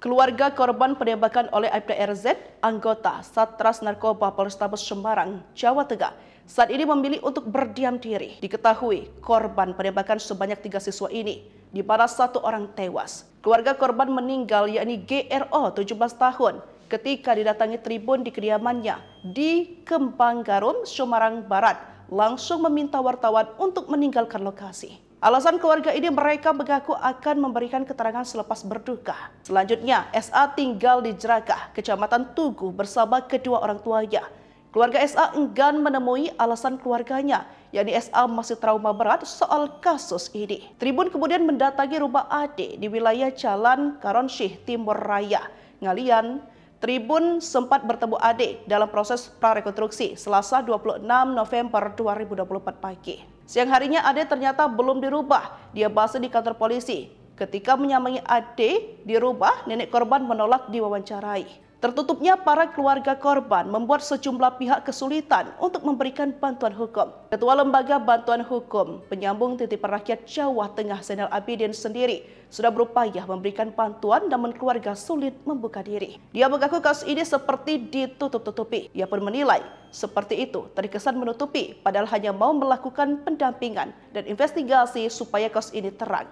Keluarga korban penembakan oleh Aibda RZ, anggota Satras Narkoba Polrestabes Semarang, Jawa Tengah, saat ini memilih untuk berdiam diri. Diketahui korban penembakan sebanyak 3 siswa ini, di mana 1 orang tewas. Keluarga korban meninggal yakni GRO 17 tahun ketika didatangi tribun di kediamannya di Kembang Garum, Semarang Barat, langsung meminta wartawan untuk meninggalkan lokasi. Alasan keluarga ini, mereka mengaku akan memberikan keterangan selepas berduka. Selanjutnya, SA tinggal di Jerakah, Kecamatan Tugu bersama kedua orang tuanya. Keluarga SA enggan menemui alasan keluarganya, yakni SA masih trauma berat soal kasus ini. Tribun kemudian mendatangi rumah Ade di wilayah Jalan Karonsyih Timur Raya, Ngalian. Tribun sempat bertemu Ade dalam proses prarekonstruksi Selasa 26 November 2024 pagi. Siang harinya Ade ternyata belum dirubah. Dia bahas di kantor polisi. Ketika menyamai Ade di rumah, nenek korban menolak diwawancarai. Tertutupnya para keluarga korban membuat sejumlah pihak kesulitan untuk memberikan bantuan hukum. Ketua Lembaga Bantuan Hukum Penyambung Titipan Rakyat Jawa Tengah Zainal Abidin sendiri sudah berupaya memberikan bantuan, namun keluarga sulit membuka diri. Dia mengaku kasus ini seperti ditutup-tutupi. Ia pun menilai seperti itu terkesan menutupi, padahal hanya mau melakukan pendampingan dan investigasi supaya kasus ini terang.